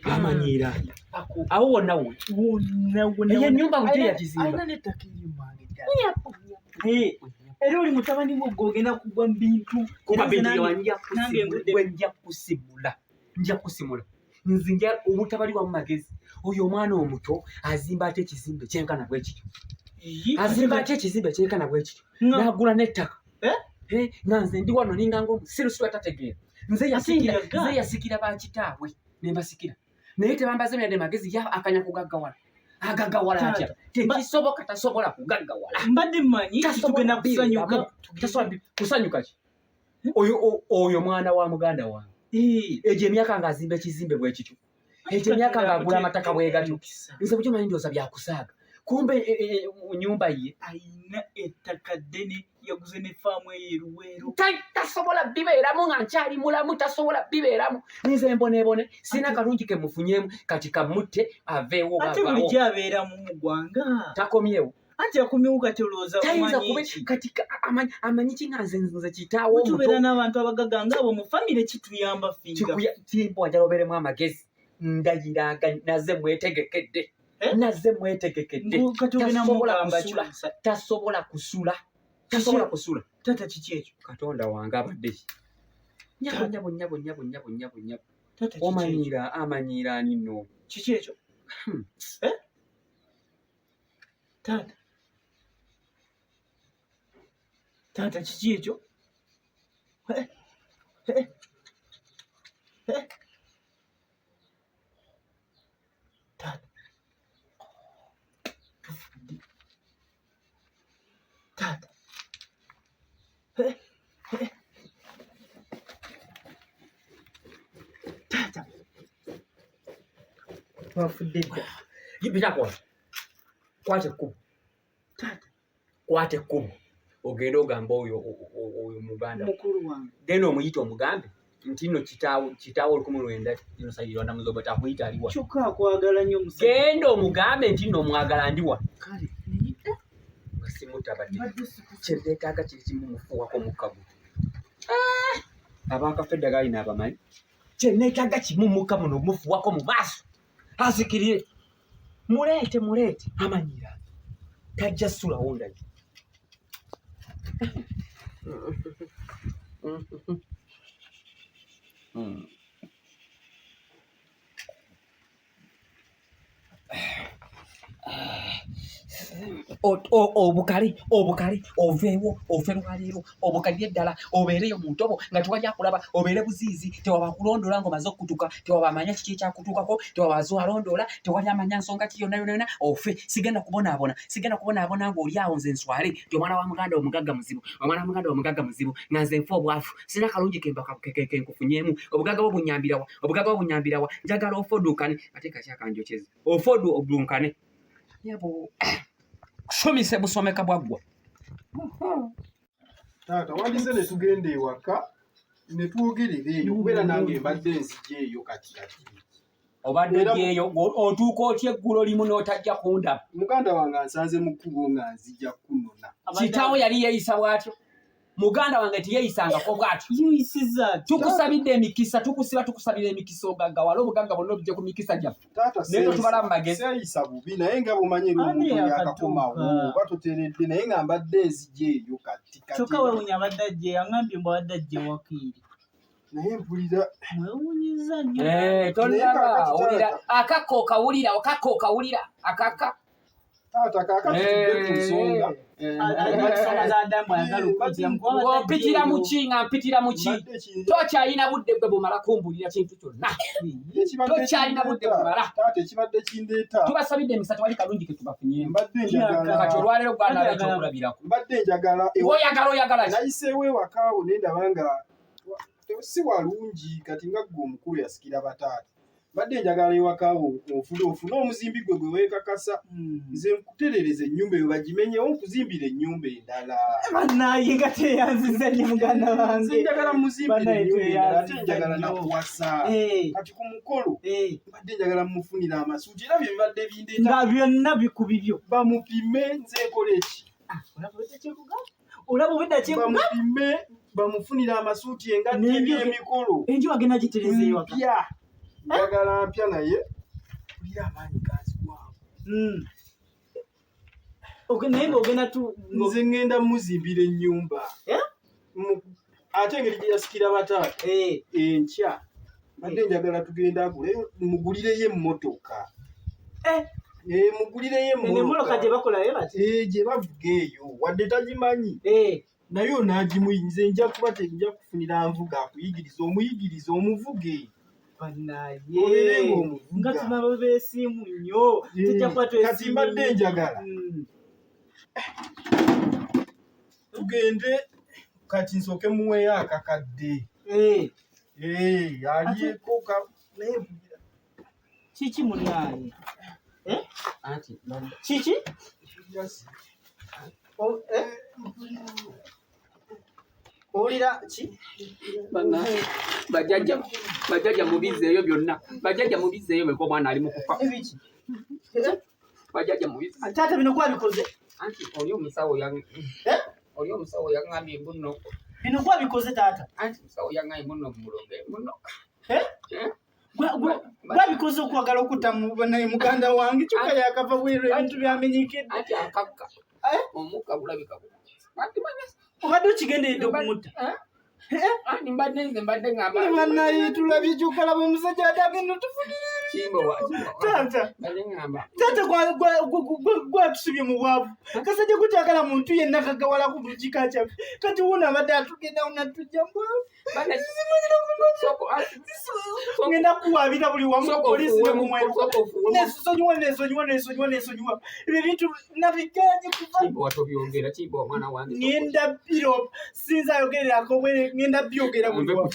Amanyira. Awo wonna nyumba muje yakizimba. Aina netaka ery'omwange ddala. Era oli mutabani we ogenda kugwa mu bintu. Kuba nja kusimula. Nzinja obutabali wa magezi. Oyo omwana omuto azimba ate ekizimbe kyenkana bwe kityo. Azimba ate ekizimbe kyenkana bwe kityo. N'agula n'ettaka. Nanze ndi wano ninga ng'omusiru atategeera. Nze yasikira bakitaabwe ne basikira. Naye tebambaze myade magezi ya akanya kugaggawala. Agaggawala atya. Tekisoboka tasobola kugaggawala. Mbadde mmanyi tugenda kusanyuka. Kusanyuka ki? Oyo mwana wa muganda wange. Ejo emyaka ng'azimba ekizimbe bwe kityo. Ejo emyaka ng'agula amataka bwe gatyo. Nze bwe kimanyi ndowooza byakusaaga. Kumbe nyumba ye ayina ettaka ddene yaguze ne faamu eyeruweero. Tasobola bibeeramu nga nkyali mulamu tasobola bibeeramu. Nze mbonebone sina kalungi ke mufunyemu kati kamutte aveewo ate buli kyabeera mu ggwanga. Takomyewo. Anti akomyewo kati olowooza omanyi kati amanyi ki nga nze kitaawo omuto. Tubeera n'abantu abagaga ng'abo mu famire kituyamba finga. Kimpo ajala obeeremu amagezi. Ndayiraga naze mwetegekedde. Naze mwetegekedde. Tasobola kusula. Tata kiki ekyo? Katonda wange abadde. Nyabo. Amanyira ani nno. Kiki ekyo? Tata kiki ekyo? Tata. Tata. Wafudde dda. Bitakona. Kwate ekkubo. Tata. Kwate ekkubo. Ogenda ogamba oyo muganda. Mukulu wange. Genda omuyita omugambe nti nno kitaawo 1900 ino sayirionda muzobo takuyita aliwa. Kyokka akwagala nnyo musajja. Genda omugambe nti nno omwagala ndiwa. Kale neyita. Simutabadde. Kyetaaga kiri kimu mufuwako mukago. Abakaffe eddagala lino abamanyi. Kyenetaaga kimu muka muno mufuwako mu maaso. Azikirire. Muleete. Amanyira. Tajja ssulawo ndayo. Obukali oveewo lwaleero obukalire ddala obeereyo mu ntobo nga tewali akulaba obeere buziizi tewaba kulondoola ng'omaze okutuuka tewaba amanya kiki ekyakutuukako tewaba azwalondoola tewali amanya nsonga ki yonna ofe sigenda kubonaabona ng'oli awo nze nswale ti omwana wa muganda omugagga muzibu nga nze nfe obwafu sina kalungi ke nkufunyeemu obugagga bwo bunyambirawa njagala ofoduukane ate kakyakanjokyeze ofoduukane yabo somise busomeka bwaggwa. Taata wandize ne tugenda ewaka ne twogerera eyo kubeera nange mbadde nzija eyo kati. Obadde eyo otuuka otya eggulo limu n'otajja kundaba. Muganda wange ansanze mu kkubo nga nzija kunona. Kitaawo yali yeeyisa bw'atyo. Muganda wange tiyeyisangako bw'atyo. Yeyisiza. Tukusabidde emikisa tukusabira emikisa ogaggawala obugagga bonna obujje ku mikisa gyaffe. Taata tubala mu magezi. Seeyisa bubi naye nga bumanyi omuntu yakakomawo oba toteredde naye nga mbadde nzija eyo kati. Kyokka weewuunya abadde ajja yangambye mbu abadde ajja wakiiri. Naye mpulira mwewuunyiza nnyo. Tonnaba owulira akakko okawulira akaka. Taata kaakati tudde ku nsonga. Mpitira mu ki? Tokyalina budde gwe bumala kumbulira kintu kyonna. Tokyalina budde bumala. Taata ekibadde kindeeta. Tubasabidde emisa tewali kalungi ke tubafunyeemu. Mbadde njagala. Kati olwaleero gwanaaba ekyokulabirako. Mbadde njagala. Oyagala ki? Nayiseewo ewaka awo ne ndaba nga si walungi kati nga ggwe omukulu yasikira bataata. Mbadde njagala ewaka awo ofune omuzimbi gwe weekakasa. Nze nkuterereza ennyumba eyo bagimenyewo nkuzimbira ennyumba endala. Bannaaye nga teyanziza nnyo muganda wange. Nze njagala muzimbira ennyumba endala ate njagala nakuwasa. Kati ku mukolo mbadde njagala mumufunira amasuuti era bye bibadde bindeeta. Nga byonna bikubibyo. Bamupime nze nkole ki? Olaba obedda kyekugamba? Bamupime bamufunira amasuuti engadde eby'emikolo. Enju agenda gitereza ewaka. njagala mpya naye kulira amaanyi gaziwaabo. Naye ng'ogenda tu nze ŋŋenda muzimbira ennyumba ate engeri gye yasikira bataata enkya badde njagala tugenda agule mugulireyo emmotoka. Mugulireyo emmotoka gye bakolayo bati gye bavuga eyo wadde tagimanyi naye onaagimuyinze nja kuba tenja kufunira nvuga akuyigiriza omuyigiriza omuvuge banaye nga tunaba beesiimu nnyo tujja kuba kati mbadde njagala tugende kati nsooke muweeyo akakadde alyeko naye kiki munaye kiki owulira ki bajjajja mubizzeeyo byonna bajjajja mubizzeeyo beko omwana ali mu kufa bajjajja mubizzeeyo taata bino gwabikoze anti oli omusawo yaŋŋambye mbuno bino gwabikoze taata anti musawo yaŋŋambye mbuno mumuloge muno gwabikoze okwagala okutta muganda wange kyokka yakava bweru ebintu byamenyekedde anti akakka omukka bulabika obadde okigenderedde okumutta mbadde ngamba banaye tulabye kyokalaba omusajja atagenda otufunira taata gwatusibye mu bwavu kasajja gutyagala muntu yenna kagawala ku buli kika kyaffe kati wuno abadde atugenda unatujja ngenda kuwabira buli wamu polisi nesonyiwa ebyo ebintu nabiganye kuva ngenda biro sinza ayogererako ngenda byogera buli wamu